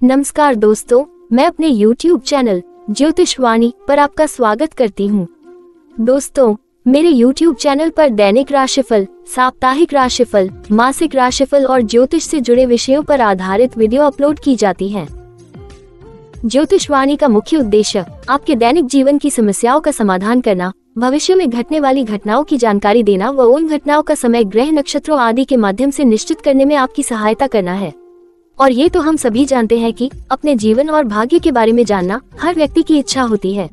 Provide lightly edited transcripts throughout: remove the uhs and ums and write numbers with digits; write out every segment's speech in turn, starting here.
नमस्कार दोस्तों, मैं अपने YouTube चैनल ज्योतिषवाणी पर आपका स्वागत करती हूँ। दोस्तों, मेरे YouTube चैनल पर दैनिक राशिफल, साप्ताहिक राशिफल, मासिक राशिफल और ज्योतिष से जुड़े विषयों पर आधारित वीडियो अपलोड की जाती हैं। ज्योतिषवाणी का मुख्य उद्देश्य आपके दैनिक जीवन की समस्याओं का समाधान करना, भविष्य में घटने वाली घटनाओं की जानकारी देना व उन घटनाओं का समय, ग्रह, नक्षत्रों आदि के माध्यम से निश्चित करने में आपकी सहायता करना है। और ये तो हम सभी जानते हैं कि अपने जीवन और भाग्य के बारे में जानना हर व्यक्ति की इच्छा होती है।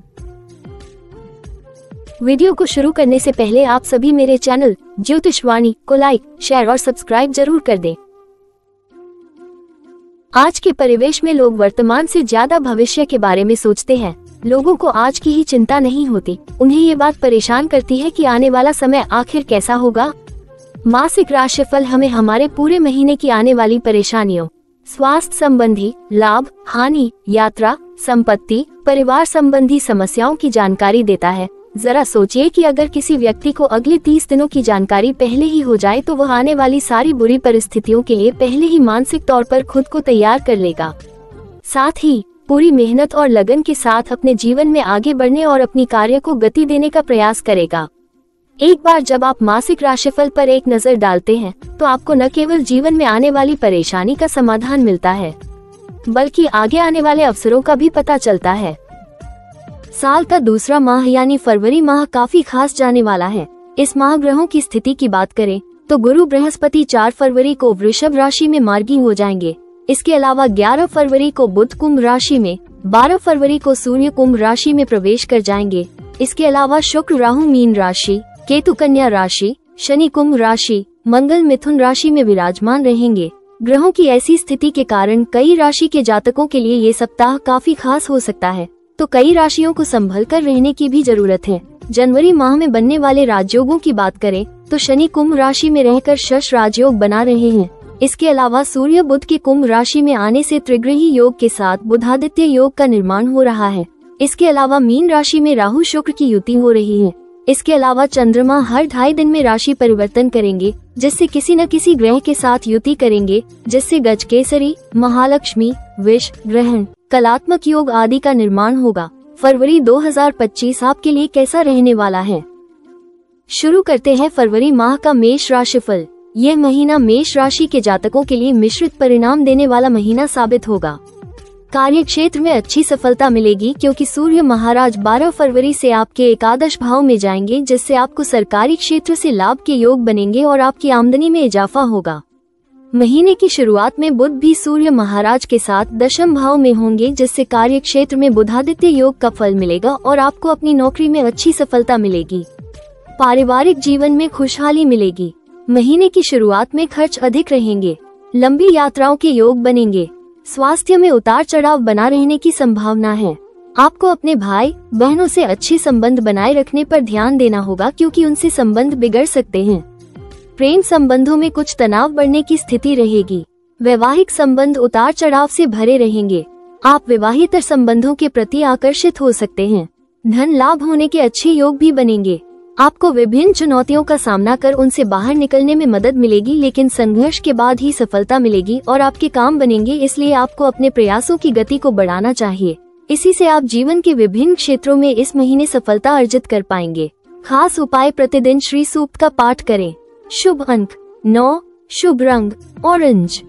वीडियो को शुरू करने से पहले आप सभी मेरे चैनल ज्योतिषवाणी को लाइक, शेयर और सब्सक्राइब जरूर कर दें। आज के परिवेश में लोग वर्तमान से ज्यादा भविष्य के बारे में सोचते हैं। लोगों को आज की ही चिंता नहीं होती, उन्हें ये बात परेशान करती है कि आने वाला समय आखिर कैसा होगा। मासिक राशिफल हमें हमारे पूरे महीने की आने वाली परेशानियों, स्वास्थ्य संबंधी, लाभ, हानि, यात्रा, संपत्ति, परिवार संबंधी समस्याओं की जानकारी देता है। जरा सोचिए कि अगर किसी व्यक्ति को अगले 30 दिनों की जानकारी पहले ही हो जाए तो वह आने वाली सारी बुरी परिस्थितियों के लिए पहले ही मानसिक तौर पर खुद को तैयार कर लेगा। साथ ही पूरी मेहनत और लगन के साथ अपने जीवन में आगे बढ़ने और अपनी कार्य को गति देने का प्रयास करेगा। एक बार जब आप मासिक राशिफल पर एक नजर डालते हैं तो आपको न केवल जीवन में आने वाली परेशानी का समाधान मिलता है, बल्कि आगे आने वाले अवसरों का भी पता चलता है। साल का दूसरा माह यानी फरवरी माह काफी खास जाने वाला है। इस माह ग्रहों की स्थिति की बात करें तो गुरु बृहस्पति 4 फरवरी को वृषभ राशि में मार्गी हो जाएंगे। इसके अलावा 11 फरवरी को बुध कुंभ राशि में, 12 फरवरी को सूर्य कुंभ राशि में प्रवेश कर जाएंगे। इसके अलावा शुक्र राहु मीन राशि, केतु कन्या राशि, शनि कुंभ राशि, मंगल मिथुन राशि में विराजमान रहेंगे। ग्रहों की ऐसी स्थिति के कारण कई राशि के जातकों के लिए ये सप्ताह काफी खास हो सकता है, तो कई राशियों को संभल कर रहने की भी जरूरत है। जनवरी माह में बनने वाले राजयोगों की बात करें तो शनि कुंभ राशि में रहकर शश राजयोग बना रहे हैं। इसके अलावा सूर्य बुध के कुंभ राशि में आने से त्रिग्रही योग के साथ बुधादित्य योग का निर्माण हो रहा है। इसके अलावा मीन राशि में राहु शुक्र की युति हो रही है। इसके अलावा चंद्रमा हर 2.5 दिन में राशि परिवर्तन करेंगे, जिससे किसी न किसी ग्रह के साथ युति करेंगे, जिससे गजकेसरी, महालक्ष्मी, विष, ग्रहण, कलात्मक योग आदि का निर्माण होगा। फरवरी 2025 आपके लिए कैसा रहने वाला है? शुरू करते हैं फरवरी माह का मेष राशिफल। यह महीना मेष राशि के जातकों के लिए मिश्रित परिणाम देने वाला महीना साबित होगा। कार्य क्षेत्र में अच्छी सफलता मिलेगी क्योंकि सूर्य महाराज 12 फरवरी से आपके एकादश भाव में जाएंगे, जिससे आपको सरकारी क्षेत्र से लाभ के योग बनेंगे और आपकी आमदनी में इजाफा होगा। महीने की शुरुआत में बुध भी सूर्य महाराज के साथ दशम भाव में होंगे, जिससे कार्य क्षेत्र में बुधादित्य योग का फल मिलेगा और आपको अपनी नौकरी में अच्छी सफलता मिलेगी। पारिवारिक जीवन में खुशहाली मिलेगी। महीने की शुरुआत में खर्च अधिक रहेंगे। लंबी यात्राओं के योग बनेंगे। स्वास्थ्य में उतार चढ़ाव बना रहने की संभावना है। आपको अपने भाई बहनों से अच्छे संबंध बनाए रखने पर ध्यान देना होगा क्योंकि उनसे संबंध बिगड़ सकते हैं। प्रेम संबंधों में कुछ तनाव बढ़ने की स्थिति रहेगी। वैवाहिक संबंध उतार चढ़ाव से भरे रहेंगे। आप विवाहितर संबंधों के प्रति आकर्षित हो सकते हैं। धन लाभ होने के अच्छे योग भी बनेंगे। आपको विभिन्न चुनौतियों का सामना कर उनसे बाहर निकलने में मदद मिलेगी, लेकिन संघर्ष के बाद ही सफलता मिलेगी और आपके काम बनेंगे। इसलिए आपको अपने प्रयासों की गति को बढ़ाना चाहिए। इसी से आप जीवन के विभिन्न क्षेत्रों में इस महीने सफलता अर्जित कर पाएंगे। खास उपाय, प्रतिदिन श्री सूक्त का पाठ करें। शुभ अंक 9, शुभ रंग ऑरेंज।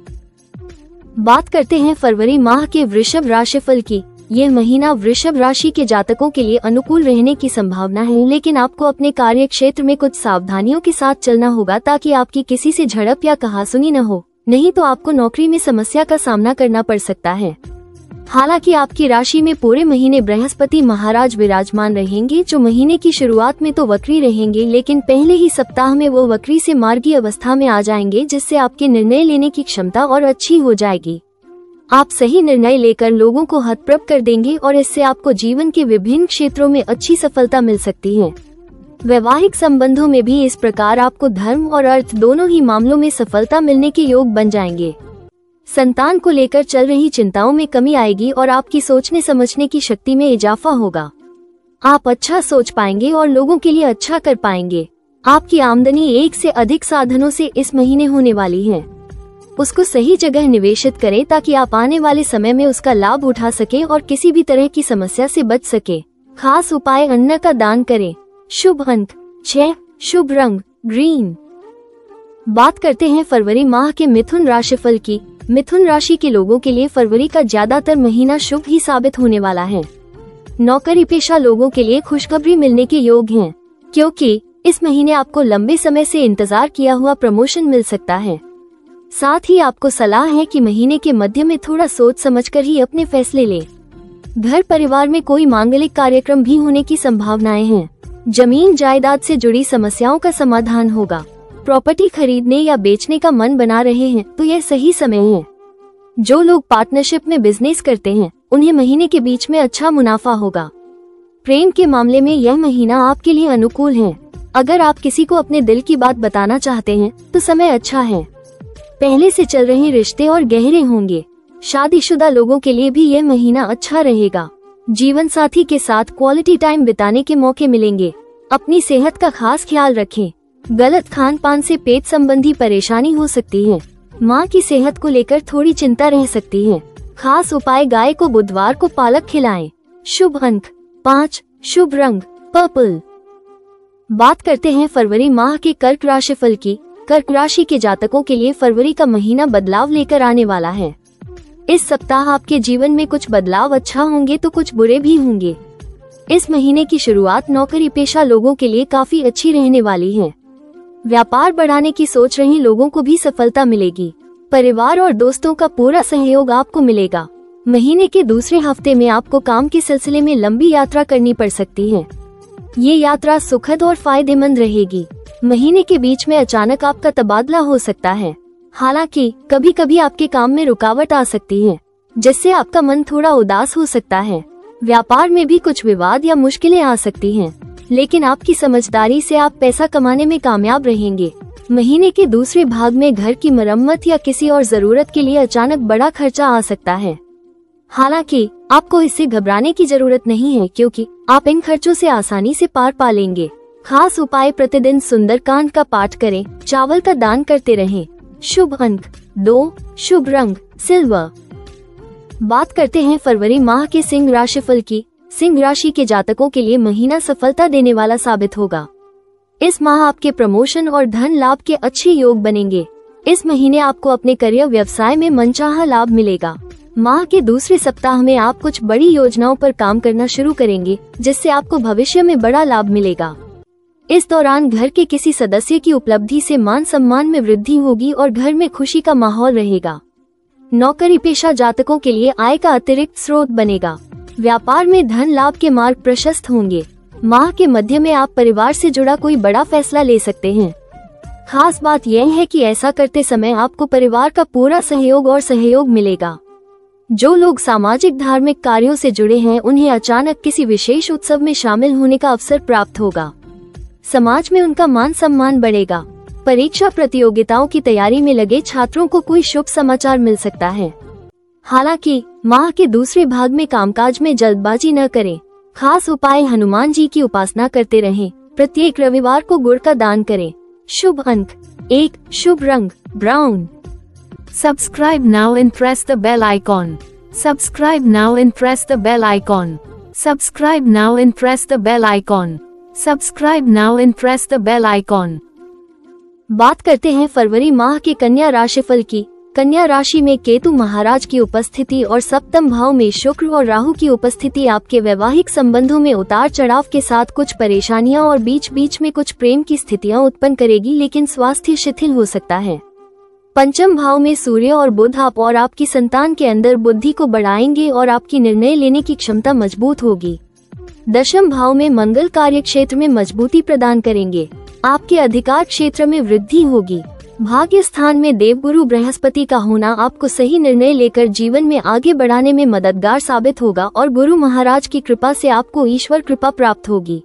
बात करते हैं फरवरी माह के वृषभ राशिफल की। यह महीना वृषभ राशि के जातकों के लिए अनुकूल रहने की संभावना है, लेकिन आपको अपने कार्य क्षेत्र में कुछ सावधानियों के साथ चलना होगा ताकि आपकी किसी से झड़प या कहासुनी न हो, नहीं तो आपको नौकरी में समस्या का सामना करना पड़ सकता है। हालांकि आपकी राशि में पूरे महीने बृहस्पति महाराज विराजमान रहेंगे, जो महीने की शुरुआत में तो वक्री रहेंगे, लेकिन पहले ही सप्ताह में वो वक्री से मार्गी अवस्था में आ जाएंगे, जिससे आपके निर्णय लेने की क्षमता और अच्छी हो जाएगी। आप सही निर्णय लेकर लोगों को हतप्रभ कर देंगे और इससे आपको जीवन के विभिन्न क्षेत्रों में अच्छी सफलता मिल सकती है। वैवाहिक संबंधों में भी इस प्रकार आपको धर्म और अर्थ दोनों ही मामलों में सफलता मिलने के योग बन जाएंगे। संतान को लेकर चल रही चिंताओं में कमी आएगी और आपकी सोचने समझने की शक्ति में इजाफा होगा। आप अच्छा सोच पाएंगे और लोगों के लिए अच्छा कर पाएंगे। आपकी आमदनी एक से अधिक साधनों से इस महीने होने वाली है। उसको सही जगह निवेशित करें ताकि आप आने वाले समय में उसका लाभ उठा सके और किसी भी तरह की समस्या से बच सके। खास उपाय, अन्न का दान करें। शुभ अंक 6, शुभ रंग ग्रीन। बात करते हैं फरवरी माह के मिथुन राशिफल की। मिथुन राशि के लोगों के लिए फरवरी का ज्यादातर महीना शुभ ही साबित होने वाला है। नौकरी पेशा लोगों के लिए खुशखबरी मिलने के योग हैं, क्योंकि इस महीने आपको लंबे समय से इंतजार किया हुआ प्रमोशन मिल सकता है। साथ ही आपको सलाह है कि महीने के मध्य में थोड़ा सोच समझकर ही अपने फैसले लें। घर परिवार में कोई मांगलिक कार्यक्रम भी होने की संभावनाएं हैं। जमीन जायदाद से जुड़ी समस्याओं का समाधान होगा। प्रॉपर्टी खरीदने या बेचने का मन बना रहे हैं तो यह सही समय है। जो लोग पार्टनरशिप में बिजनेस करते हैं उन्हें महीने के बीच में अच्छा मुनाफा होगा। प्रेम के मामले में यह महीना आपके लिए अनुकूल है। अगर आप किसी को अपने दिल की बात बताना चाहते हैं तो समय अच्छा है। पहले से चल रहे रिश्ते और गहरे होंगे। शादीशुदा लोगों के लिए भी यह महीना अच्छा रहेगा। जीवन साथी के साथ क्वालिटी टाइम बिताने के मौके मिलेंगे। अपनी सेहत का खास ख्याल रखें। गलत खान पान से पेट संबंधी परेशानी हो सकती है। माँ की सेहत को लेकर थोड़ी चिंता रह सकती है। खास उपाय, गाय को बुधवार को पालक खिलाएं। शुभ अंक 5, शुभ रंग पर्पल। बात करते हैं फरवरी माह के कर्क राशिफल की। कर्क राशि के जातकों के लिए फरवरी का महीना बदलाव लेकर आने वाला है। इस सप्ताह आपके जीवन में कुछ बदलाव अच्छा होंगे तो कुछ बुरे भी होंगे। इस महीने की शुरुआत नौकरी पेशा लोगों के लिए काफी अच्छी रहने वाली है। व्यापार बढ़ाने की सोच रहे लोगों को भी सफलता मिलेगी। परिवार और दोस्तों का पूरा सहयोग आपको मिलेगा। महीने के दूसरे हफ्ते में आपको काम के सिलसिले में लंबी यात्रा करनी पड़ सकती है। ये यात्रा सुखद और फायदेमंद रहेगी। महीने के बीच में अचानक आपका तबादला हो सकता है। हालांकि कभी कभी आपके काम में रुकावट आ सकती है, जिससे आपका मन थोड़ा उदास हो सकता है। व्यापार में भी कुछ विवाद या मुश्किलें आ सकती हैं, लेकिन आपकी समझदारी से आप पैसा कमाने में कामयाब रहेंगे। महीने के दूसरे भाग में घर की मरम्मत या किसी और जरूरत के लिए अचानक बड़ा खर्चा आ सकता है। हालांकि आपको इससे घबराने की जरूरत नहीं है, क्योंकि आप इन खर्चों से आसानी से पार पा लेंगे। खास उपाय, प्रतिदिन सुंदरकांड का पाठ करें। चावल का दान करते रहें। शुभ अंक 2, शुभ रंग सिल्वर। बात करते हैं फरवरी माह के सिंह राशिफल की। सिंह राशि के जातकों के लिए महीना सफलता देने वाला साबित होगा। इस माह आपके प्रमोशन और धन लाभ के अच्छे योग बनेंगे। इस महीने आपको अपने करियर व्यवसाय में मनचाहा लाभ मिलेगा। माह के दूसरे सप्ताह में आप कुछ बड़ी योजनाओं पर काम करना शुरू करेंगे, जिससे आपको भविष्य में बड़ा लाभ मिलेगा। इस दौरान घर के किसी सदस्य की उपलब्धि से मान सम्मान में वृद्धि होगी और घर में खुशी का माहौल रहेगा। नौकरी पेशा जातकों के लिए आय का अतिरिक्त स्रोत बनेगा। व्यापार में धन लाभ के मार्ग प्रशस्त होंगे। माह के मध्य में आप परिवार से जुड़ा कोई बड़ा फैसला ले सकते हैं। खास बात यह है कि ऐसा करते समय आपको परिवार का पूरा सहयोग मिलेगा। जो लोग सामाजिक धार्मिक कार्यों से जुड़े हैं उन्हें अचानक किसी विशेष उत्सव में शामिल होने का अवसर प्राप्त होगा। समाज में उनका मान सम्मान बढ़ेगा। परीक्षा प्रतियोगिताओं की तैयारी में लगे छात्रों को कोई शुभ समाचार मिल सकता है। हालांकि माह के दूसरे भाग में कामकाज में जल्दबाजी न करें। खास उपाय, हनुमान जी की उपासना करते रहें। प्रत्येक रविवार को गुड़ का दान करें। शुभ अंक 1, शुभ रंग brown. Subscribe now and press the bell icon. Subscribe now and press the bell icon. Subscribe now and press the bell icon. Subscribe now and press the bell icon. बात करते हैं फरवरी माह के कन्या राशिफल की। कन्या राशि में केतु महाराज की उपस्थिति और सप्तम भाव में शुक्र और राहु की उपस्थिति आपके वैवाहिक संबंधों में उतार चढ़ाव के साथ कुछ परेशानियां और बीच बीच में कुछ प्रेम की स्थितियां उत्पन्न करेगी, लेकिन स्वास्थ्य शिथिल हो सकता है। पंचम भाव में सूर्य और बुध आप और आपकी संतान के अंदर बुद्धि को बढ़ाएंगे और आपकी निर्णय लेने की क्षमता मजबूत होगी। दशम भाव में मंगल कार्य क्षेत्र में मजबूती प्रदान करेंगे। आपके अधिकार क्षेत्र में वृद्धि होगी। भाग्य स्थान में देवगुरु बृहस्पति का होना आपको सही निर्णय लेकर जीवन में आगे बढ़ाने में मददगार साबित होगा और गुरु महाराज की कृपा से आपको ईश्वर कृपा प्राप्त होगी।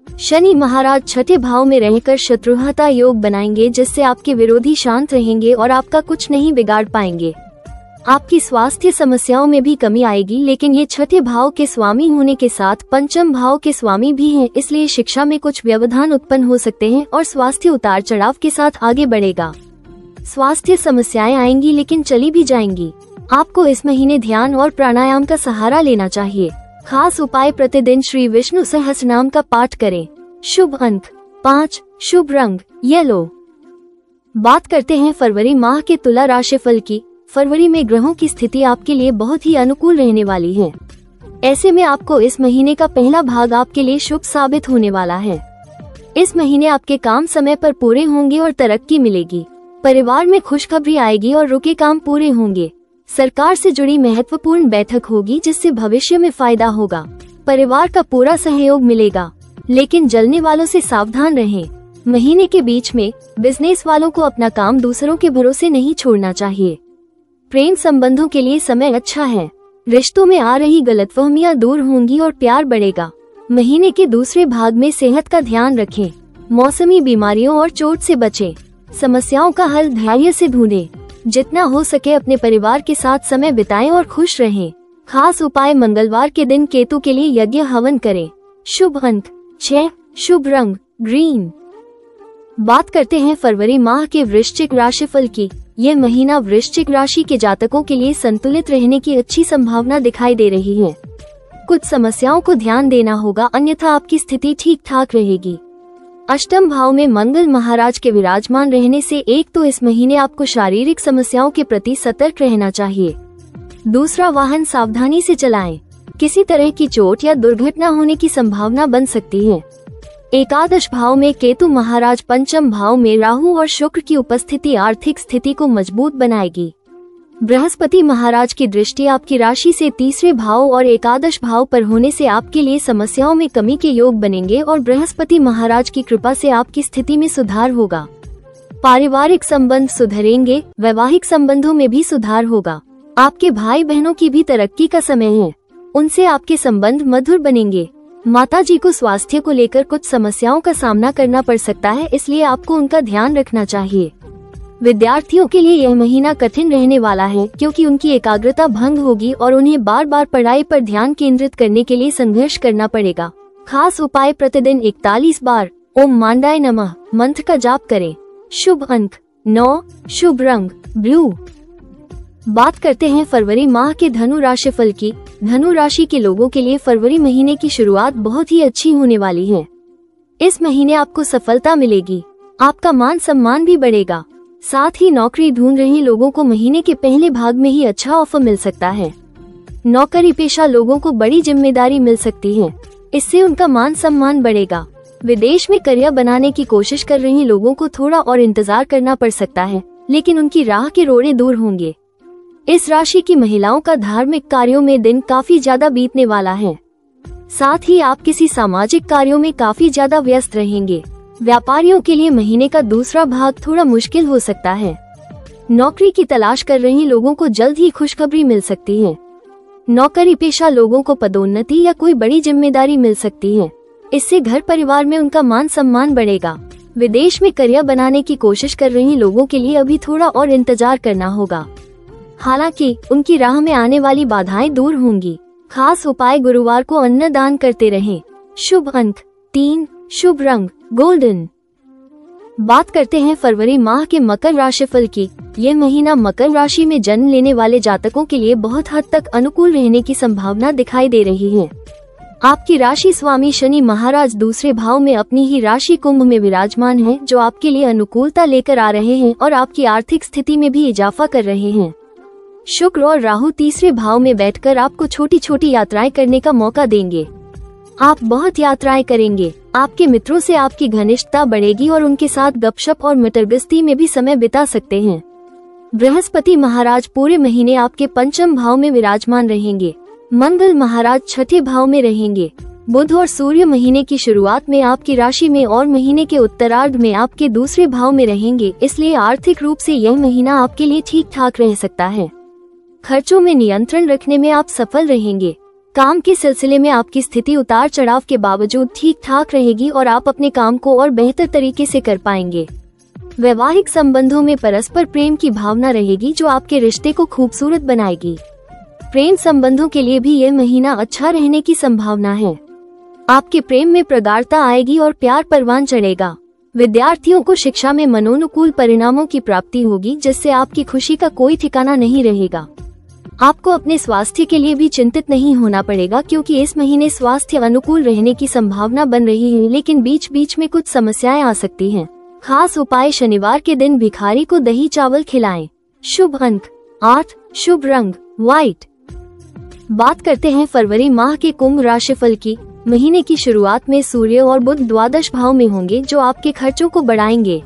शनि महाराज छठे भाव में रहकर शत्रुहता योग बनाएंगे, जिससे आपके विरोधी शांत रहेंगे और आपका कुछ नहीं बिगाड़ पाएंगे। आपकी स्वास्थ्य समस्याओं में भी कमी आएगी, लेकिन ये छठे भाव के स्वामी होने के साथ पंचम भाव के स्वामी भी हैं, इसलिए शिक्षा में कुछ व्यवधान उत्पन्न हो सकते हैं और स्वास्थ्य उतार चढ़ाव के साथ आगे बढ़ेगा। स्वास्थ्य समस्याएं आएंगी लेकिन चली भी जाएंगी। आपको इस महीने ध्यान और प्राणायाम का सहारा लेना चाहिए। खास उपाय, प्रतिदिन श्री विष्णु सहस्रनाम का पाठ करें। शुभ अंक 5, शुभ रंग येलो। बात करते हैं फरवरी माह के तुला राशिफल की। फरवरी में ग्रहों की स्थिति आपके लिए बहुत ही अनुकूल रहने वाली है। ऐसे में आपको इस महीने का पहला भाग आपके लिए शुभ साबित होने वाला है। इस महीने आपके काम समय पर पूरे होंगे और तरक्की मिलेगी। परिवार में खुशखबरी आएगी और रुके काम पूरे होंगे। सरकार से जुड़ी महत्वपूर्ण बैठक होगी जिससे भविष्य में फायदा होगा। परिवार का पूरा सहयोग मिलेगा, लेकिन जलने वालों से सावधान रहें। महीने के बीच में बिजनेस वालों को अपना काम दूसरों के भरोसे नहीं छोड़ना चाहिए। प्रेम संबंधों के लिए समय अच्छा है। रिश्तों में आ रही गलतफहमियां दूर होंगी और प्यार बढ़ेगा। महीने के दूसरे भाग में सेहत का ध्यान रखें। मौसमी बीमारियों और चोट से बचें। समस्याओं का हल धैर्य से ढूंढें। जितना हो सके अपने परिवार के साथ समय बिताएं और खुश रहें। खास उपाय, मंगलवार के दिन केतु के लिए यज्ञ हवन करें। शुभ अंक 6, शुभ रंग ग्रीन। बात करते हैं फरवरी माह के वृश्चिक राशिफल की। यह महीना वृश्चिक राशि के जातकों के लिए संतुलित रहने की अच्छी संभावना दिखाई दे रही है। कुछ समस्याओं को ध्यान देना होगा, अन्यथा आपकी स्थिति ठीक ठाक रहेगी। अष्टम भाव में मंगल महाराज के विराजमान रहने से एक तो इस महीने आपको शारीरिक समस्याओं के प्रति सतर्क रहना चाहिए। दूसरा, वाहन सावधानी से चलाएं। किसी तरह की चोट या दुर्घटना होने की संभावना बन सकती है। एकादश भाव में केतु महाराज, पंचम भाव में राहु और शुक्र की उपस्थिति आर्थिक स्थिति को मजबूत बनाएगी। बृहस्पति महाराज की दृष्टि आपकी राशि से तीसरे भाव और एकादश भाव पर होने से आपके लिए समस्याओं में कमी के योग बनेंगे और बृहस्पति महाराज की कृपा से आपकी स्थिति में सुधार होगा। पारिवारिक संबंध सुधरेंगे, वैवाहिक संबंधों में भी सुधार होगा। आपके भाई बहनों की भी तरक्की का समय है, उनसे आपके संबंध मधुर बनेंगे। माताजी को स्वास्थ्य को लेकर कुछ समस्याओं का सामना करना पड़ सकता है, इसलिए आपको उनका ध्यान रखना चाहिए। विद्यार्थियों के लिए यह महीना कठिन रहने वाला है, क्योंकि उनकी एकाग्रता भंग होगी और उन्हें बार बार पढ़ाई पर ध्यान केंद्रित करने के लिए संघर्ष करना पड़ेगा। खास उपाय, प्रतिदिन 41 बार ओम मांडाय नमः मंत्र का जाप करें। शुभ अंक 9, शुभ रंग ब्लू। बात करते हैं फरवरी माह के धनु राशिफल की। धनु राशि के लोगों के लिए फरवरी महीने की शुरुआत बहुत ही अच्छी होने वाली है। इस महीने आपको सफलता मिलेगी, आपका मान सम्मान भी बढ़ेगा। साथ ही नौकरी ढूंढ रहे लोगों को महीने के पहले भाग में ही अच्छा ऑफर मिल सकता है। नौकरी पेशा लोगों को बड़ी जिम्मेदारी मिल सकती है, इससे उनका मान सम्मान बढ़ेगा। विदेश में करियर बनाने की कोशिश कर रहे लोगों को थोड़ा और इंतजार करना पड़ सकता है, लेकिन उनकी राह के रोड़े दूर होंगे। इस राशि की महिलाओं का धार्मिक कार्यों में दिन काफी ज्यादा बीतने वाला है। साथ ही आप किसी सामाजिक कार्यों में काफी ज्यादा व्यस्त रहेंगे। व्यापारियों के लिए महीने का दूसरा भाग थोड़ा मुश्किल हो सकता है। नौकरी की तलाश कर रहे लोगों को जल्द ही खुशखबरी मिल सकती है। नौकरी पेशा लोगों को पदोन्नति या कोई बड़ी जिम्मेदारी मिल सकती है, इससे घर परिवार में उनका मान सम्मान बढ़ेगा। विदेश में करियर बनाने की कोशिश कर रहे लोगों के लिए अभी थोड़ा और इंतजार करना होगा, हालांकि उनकी राह में आने वाली बाधाएं दूर होंगी। खास उपाय, गुरुवार को अन्न दान करते रहें। शुभ अंक 3, शुभ रंग गोल्डन। बात करते हैं फरवरी माह के मकर राशिफल की। यह महीना मकर राशि में जन्म लेने वाले जातकों के लिए बहुत हद तक अनुकूल रहने की संभावना दिखाई दे रही है। आपकी राशि स्वामी शनि महाराज दूसरे भाव में अपनी ही राशि कुंभ में विराजमान है, जो आपके लिए अनुकूलता लेकर आ रहे हैं और आपकी आर्थिक स्थिति में भी इजाफा कर रहे हैं। शुक्र और राहु तीसरे भाव में बैठकर आपको छोटी छोटी यात्राएं करने का मौका देंगे। आप बहुत यात्राएं करेंगे, आपके मित्रों से आपकी घनिष्ठता बढ़ेगी और उनके साथ गपशप और मित्रगस्ती में भी समय बिता सकते हैं। बृहस्पति महाराज पूरे महीने आपके पंचम भाव में विराजमान रहेंगे। मंगल महाराज छठे भाव में रहेंगे। बुध और सूर्य महीने की शुरुआत में आपकी राशि में और महीने के उत्तरार्ध में आपके दूसरे भाव में रहेंगे, इसलिए आर्थिक रूप से यह महीना आपके लिए ठीक ठाक रह सकता है। खर्चों में नियंत्रण रखने में आप सफल रहेंगे। काम के सिलसिले में आपकी स्थिति उतार चढ़ाव के बावजूद ठीक ठाक रहेगी और आप अपने काम को और बेहतर तरीके से कर पाएंगे। वैवाहिक संबंधों में परस्पर प्रेम की भावना रहेगी, जो आपके रिश्ते को खूबसूरत बनाएगी। प्रेम संबंधों के लिए भी यह महीना अच्छा रहने की संभावना है। आपके प्रेम में प्रगाढ़ता आएगी और प्यार परवान चढ़ेगा। विद्यार्थियों को शिक्षा में मनोनुकूल परिणामों की प्राप्ति होगी, जिससे आपकी खुशी का कोई ठिकाना नहीं रहेगा। आपको अपने स्वास्थ्य के लिए भी चिंतित नहीं होना पड़ेगा, क्योंकि इस महीने स्वास्थ्य अनुकूल रहने की संभावना बन रही है, लेकिन बीच बीच में कुछ समस्याएं आ सकती हैं। खास उपाय: शनिवार के दिन भिखारी को दही चावल खिलाएं। शुभ अंक 8, शुभ रंग व्हाइट। बात करते हैं फरवरी माह के कुंभ राशिफल की। महीने की शुरुआत में सूर्य और बुध द्वादश भाव में होंगे, जो आपके खर्चों को बढ़ाएंगे।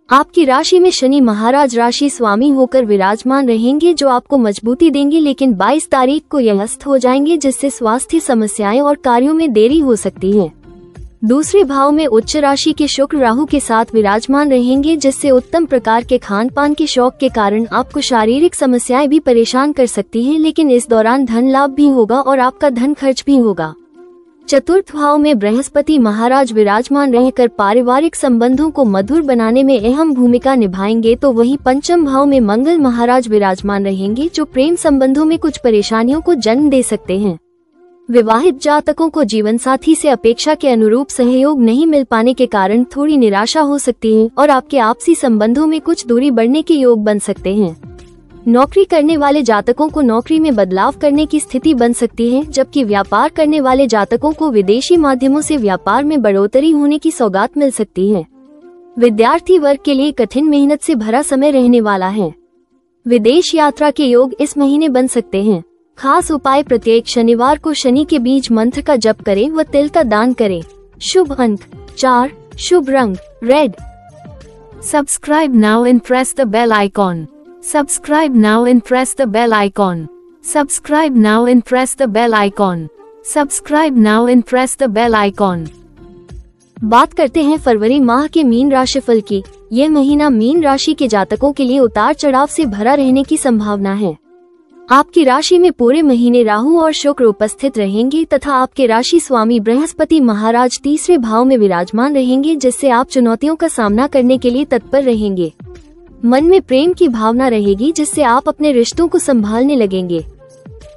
आपकी राशि में शनि महाराज राशि स्वामी होकर विराजमान रहेंगे, जो आपको मजबूती देंगे, लेकिन 22 तारीख को यह अस्त हो जाएंगे, जिससे स्वास्थ्य समस्याएं और कार्यों में देरी हो सकती है। दूसरे भाव में उच्च राशि के शुक्र राहु के साथ विराजमान रहेंगे, जिससे उत्तम प्रकार के खान पान के शौक के कारण आपको शारीरिक समस्याएं भी परेशान कर सकती हैं, लेकिन इस दौरान धन लाभ भी होगा और आपका धन खर्च भी होगा। चतुर्थ भाव में बृहस्पति महाराज विराजमान रहकर पारिवारिक संबंधों को मधुर बनाने में अहम भूमिका निभाएंगे, तो वहीं पंचम भाव में मंगल महाराज विराजमान रहेंगे, जो प्रेम संबंधों में कुछ परेशानियों को जन्म दे सकते हैं। विवाहित जातकों को जीवन साथी से अपेक्षा के अनुरूप सहयोग नहीं मिल पाने के कारण थोड़ी निराशा हो सकती है और आपके आपसी संबंधों में कुछ दूरी बढ़ने के योग बन सकते हैं। नौकरी करने वाले जातकों को नौकरी में बदलाव करने की स्थिति बन सकती है, जबकि व्यापार करने वाले जातकों को विदेशी माध्यमों से व्यापार में बढ़ोतरी होने की सौगात मिल सकती है। विद्यार्थी वर्ग के लिए कठिन मेहनत से भरा समय रहने वाला है। विदेश यात्रा के योग इस महीने बन सकते हैं। खास उपाय: प्रत्येक शनिवार को शनि के बीज मंत्र का जप करें व तिल का दान करें। शुभ अंक 4, शुभ रंग red. Subscribe now and press the bell icon. Subscribe now and press the bell icon. Subscribe now and press the bell icon. Subscribe now and press the bell icon. बात करते हैं फरवरी माह के मीन राशिफल की। यह महीना मीन राशि के जातकों के लिए उतार चढ़ाव से भरा रहने की संभावना है। आपकी राशि में पूरे महीने राहु और शुक्र उपस्थित रहेंगे तथा आपके राशि स्वामी बृहस्पति महाराज तीसरे भाव में विराजमान रहेंगे, जिससे आप चुनौतियों का सामना करने के लिए तत्पर रहेंगे। मन में प्रेम की भावना रहेगी, जिससे आप अपने रिश्तों को संभालने लगेंगे।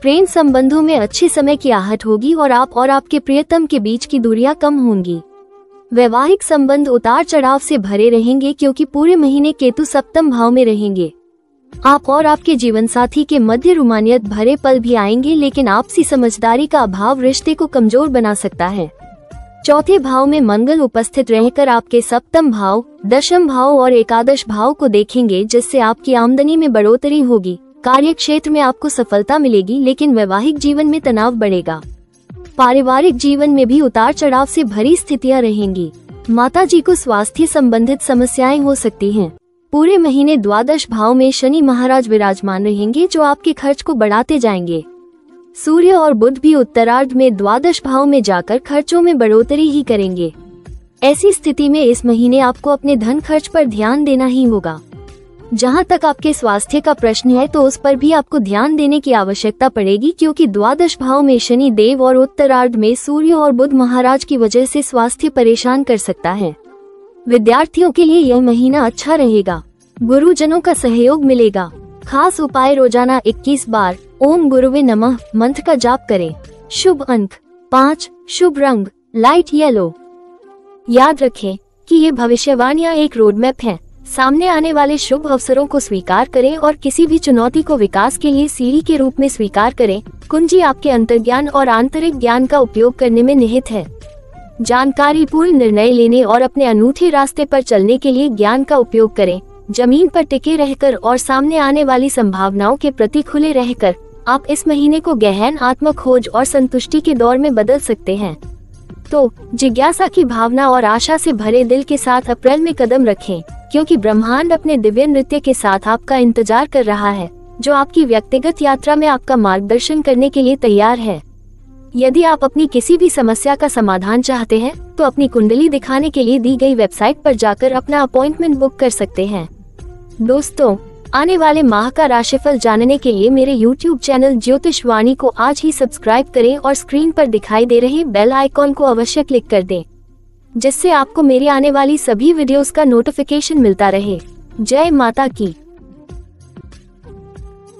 प्रेम संबंधों में अच्छे समय की आहट होगी और आप और आपके प्रियतम के बीच की दूरियां कम होंगी। वैवाहिक संबंध उतार चढ़ाव से भरे रहेंगे, क्योंकि पूरे महीने केतु सप्तम भाव में रहेंगे। आप और आपके जीवन साथी के मध्य रोमानियत भरे पल भी आएंगे, लेकिन आपसी समझदारी का अभाव रिश्ते को कमजोर बना सकता है। चौथे भाव में मंगल उपस्थित रहकर आपके सप्तम भाव, दशम भाव और एकादश भाव को देखेंगे, जिससे आपकी आमदनी में बढ़ोतरी होगी। कार्य क्षेत्र में आपको सफलता मिलेगी, लेकिन वैवाहिक जीवन में तनाव बढ़ेगा। पारिवारिक जीवन में भी उतार चढ़ाव से भरी स्थितियां रहेंगी। माताजी को स्वास्थ्य संबंधित समस्याएं हो सकती हैं। पूरे महीने द्वादश भाव में शनि महाराज विराजमान रहेंगे, जो आपके खर्च को बढ़ाते जाएंगे। सूर्य और बुध भी उत्तरार्ध में द्वादश भाव में जाकर खर्चों में बढ़ोतरी ही करेंगे। ऐसी स्थिति में इस महीने आपको अपने धन खर्च पर ध्यान देना ही होगा। जहां तक आपके स्वास्थ्य का प्रश्न है, तो उस पर भी आपको ध्यान देने की आवश्यकता पड़ेगी, क्योंकि द्वादश भाव में शनि देव और उत्तरार्ध में सूर्य और बुध महाराज की वजह से स्वास्थ्य परेशान कर सकता है। विद्यार्थियों के लिए यह महीना अच्छा रहेगा। गुरुजनों का सहयोग मिलेगा। खास उपाय: रोजाना 21 बार ओम गुरुवे नमः मंत्र का जाप करें। शुभ अंक 5, शुभ रंग लाइट येलो। याद रखें कि ये भविष्यवाणियां एक रोडमैप है। सामने आने वाले शुभ अवसरों को स्वीकार करें और किसी भी चुनौती को विकास के लिए सीढ़ी के रूप में स्वीकार करें। कुंजी आपके अंतर्ज्ञान और आंतरिक ज्ञान का उपयोग करने में निहित है। जानकारी पूर्ण निर्णय लेने और अपने अनूठे रास्ते पर चलने के लिए ज्ञान का उपयोग करें। जमीन पर टिके रहकर और सामने आने वाली संभावनाओं के प्रति खुले रहकर आप इस महीने को गहन आत्म खोज और संतुष्टि के दौर में बदल सकते हैं। तो जिज्ञासा की भावना और आशा से भरे दिल के साथ अप्रैल में कदम रखें, क्योंकि ब्रह्मांड अपने दिव्य नृत्य के साथ आपका इंतजार कर रहा है, जो आपकी व्यक्तिगत यात्रा में आपका मार्गदर्शन करने के लिए तैयार है। यदि आप अपनी किसी भी समस्या का समाधान चाहते हैं, तो अपनी कुंडली दिखाने के लिए दी गई वेबसाइट पर जाकर अपना अपॉइंटमेंट बुक कर सकते हैं। दोस्तों, आने वाले माह का राशिफल जानने के लिए मेरे YouTube चैनल ज्योतिष वाणी को आज ही सब्सक्राइब करें और स्क्रीन पर दिखाई दे रहे बेल आइकॉन को अवश्य क्लिक कर दें, जिससे आपको मेरी आने वाली सभी वीडियोस का नोटिफिकेशन मिलता रहे। जय माता की।